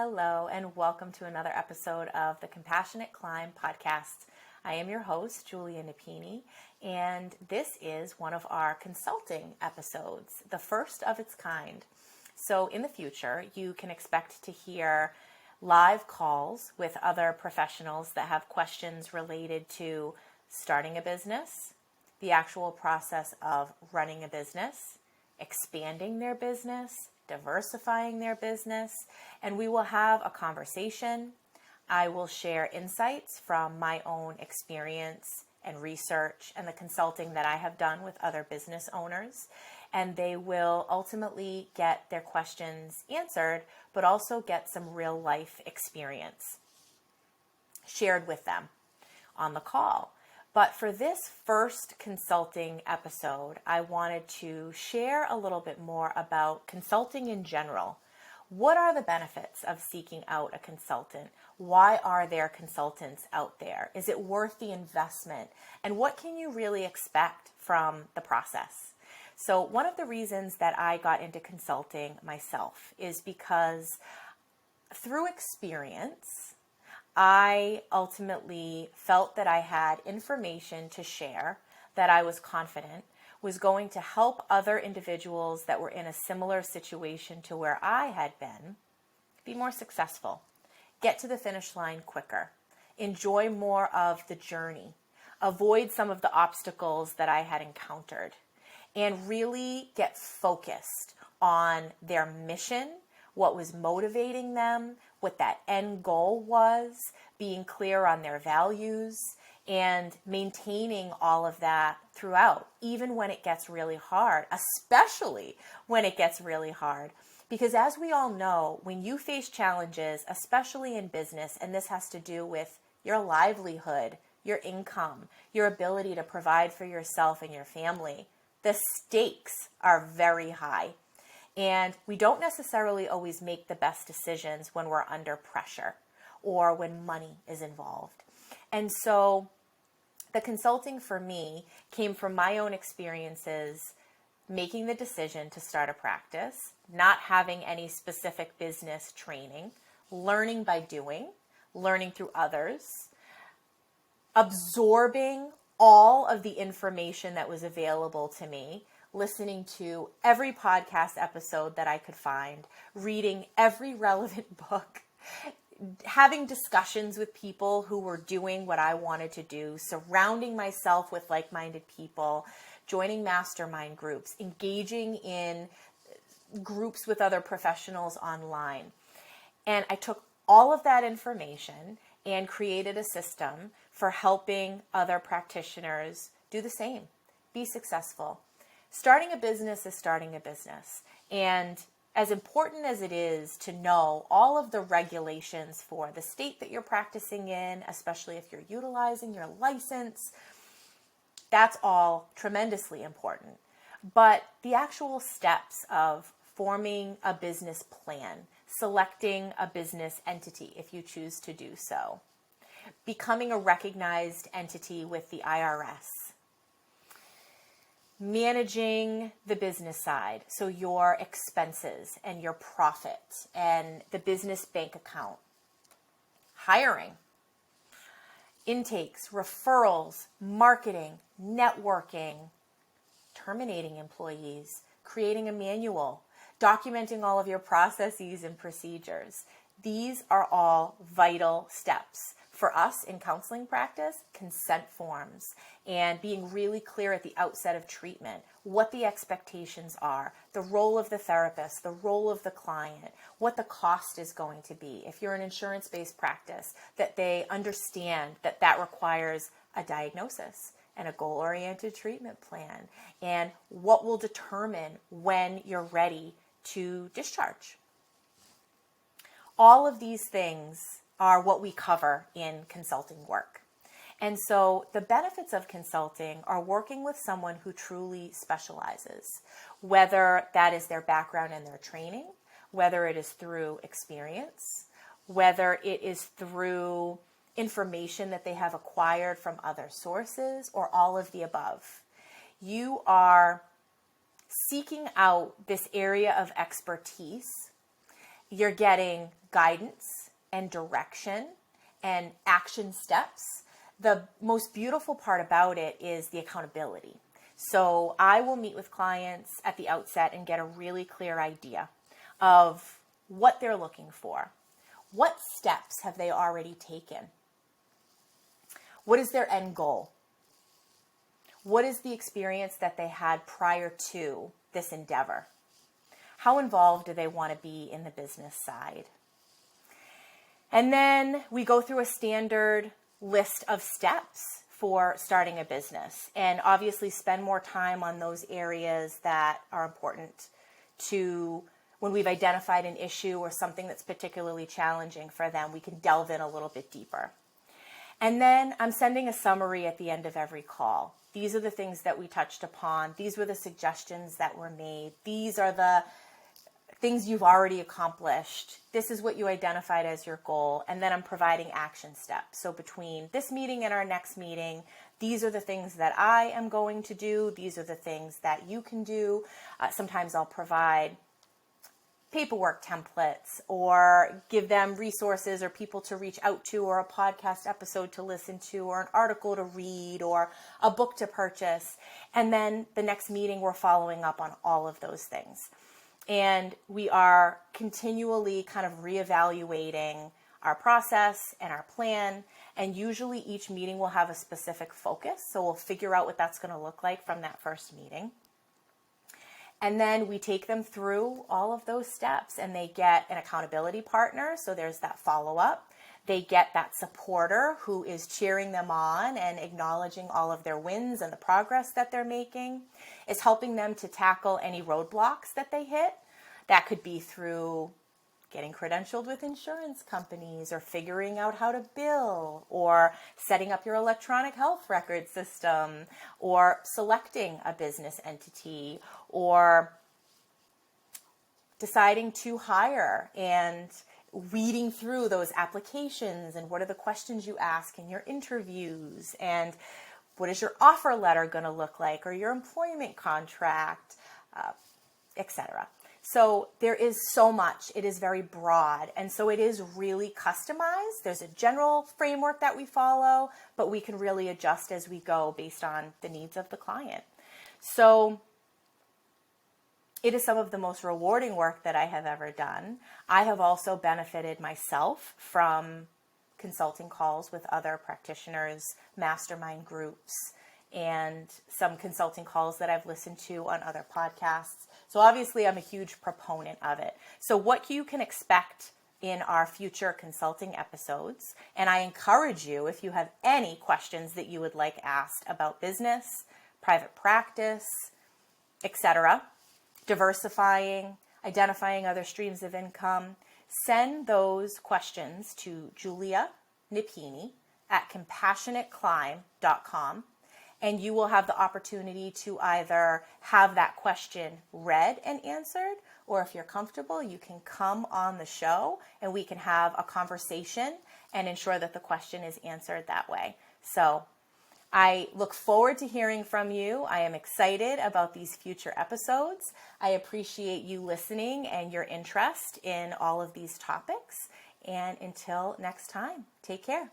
Hello, and welcome to another episode of the Compassionate Climb podcast. I am your host, julianepini, and this is one of our consulting episodes, the first of its kind. So in the future, you can expect to hear live calls with other professionals that have questions related to starting a business, the actual process of running a business, expanding their business, diversifying their business, and we will have a conversation. I will share insights from my own experience and research and the consulting that I have done with other business owners, and they will ultimately get their questions answered, but also get some real life experience shared with them on the call. But for this first consulting episode, I wanted to share a little bit more about consulting in general. What are the benefits of seeking out a consultant? Why are there consultants out there? Is it worth the investment? And what can you really expect from the process? So one of the reasons that I got into consulting myself is because through experience, I ultimately felt that I had information to share that I was confident was going to help other individuals that were in a similar situation to where I had been be more successful, get to the finish line quicker, enjoy more of the journey, avoid some of the obstacles that I had encountered, and really get focused on their mission, what was motivating them, what that end goal was, being clear on their values, and maintaining all of that throughout, even when it gets really hard, especially when it gets really hard. Because as we all know, when you face challenges, especially in business, and this has to do with your livelihood, your income, your ability to provide for yourself and your family, the stakes are very high. And we don't necessarily always make the best decisions when we're under pressure or when money is involved. And so the consulting for me came from my own experiences making the decision to start a practice, not having any specific business training, learning by doing, learning through others, absorbing all of the information that was available to me, listening to every podcast episode that I could find, reading every relevant book, having discussions with people who were doing what I wanted to do, surrounding myself with like-minded people, joining mastermind groups, engaging in groups with other professionals online. And I took all of that information and created a system for helping other practitioners do the same, be successful. Starting a business is starting a business. And as important as it is to know all of the regulations for the state that you're practicing in, especially if you're utilizing your license, that's all tremendously important. But the actual steps of forming a business plan, selecting a business entity if you choose to do so, becoming a recognized entity with the IRS, managing the business side, so your expenses and your profit and the business bank account, hiring, intakes, referrals, marketing, networking, terminating employees, creating a manual, documenting all of your processes and procedures. These are all vital steps. For us in counseling practice, consent forms and being really clear at the outset of treatment, what the expectations are, the role of the therapist, the role of the client, what the cost is going to be. If you're an insurance-based practice, that they understand that that requires a diagnosis and a goal-oriented treatment plan, and what will determine when you're ready to discharge. All of these things are what we cover in consulting work. And so the benefits of consulting are working with someone who truly specializes, whether that is their background and their training, whether it is through experience, whether it is through information that they have acquired from other sources, or all of the above. You are seeking out this area of expertise. You're getting guidance and direction and action steps, the most beautiful part about it is the accountability. So I will meet with clients at the outset and get a really clear idea of what they're looking for. What steps have they already taken? What is their end goal? What is the experience that they had prior to this endeavor? How involved do they want to be in the business side? And then we go through a standard list of steps for starting a business, and obviously spend more time on those areas that are important to when we've identified an issue or something that's particularly challenging for them. We can delve in a little bit deeper. And then I'm sending a summary at the end of every call. These are the things that we touched upon. These were the suggestions that were made. These are the things you've already accomplished. This is what you identified as your goal. And then I'm providing action steps. So between this meeting and our next meeting, these are the things that I am going to do. These are the things that you can do. Sometimes I'll provide paperwork templates or give them resources or people to reach out to, or a podcast episode to listen to, or an article to read, or a book to purchase. And then the next meeting, we're following up on all of those things. And we are continually kind of reevaluating our process and our plan. And usually each meeting will have a specific focus. So we'll figure out what that's going to look like from that first meeting. And then we take them through all of those steps, and they get an accountability partner. So there's that follow-up. They get that supporter who is cheering them on and acknowledging all of their wins and the progress that they're making. It's helping them to tackle any roadblocks that they hit. That could be through getting credentialed with insurance companies, or figuring out how to bill, or setting up your electronic health record system, or selecting a business entity, or deciding to hire and weeding through those applications, and what are the questions you ask in your interviews, and what is your offer letter going to look like, or your employment contract, etc. So there is so much. It is very broad, and so it is really customized. There's a general framework that we follow, but we can really adjust as we go based on the needs of the client. So it is some of the most rewarding work that I have ever done. I have also benefited myself from consulting calls with other practitioners, mastermind groups, and some consulting calls that I've listened to on other podcasts. So obviously I'm a huge proponent of it. So what you can expect in our future consulting episodes, and I encourage you, if you have any questions that you would like asked about business, private practice, etc., diversifying, identifying other streams of income, send those questions to julianepini at compassionateclimb.com, and you will have the opportunity to either have that question read and answered, or if you're comfortable, you can come on the show and we can have a conversation and ensure that the question is answered that way. So I look forward to hearing from you. I am excited about these future episodes. I appreciate you listening and your interest in all of these topics. And until next time, take care.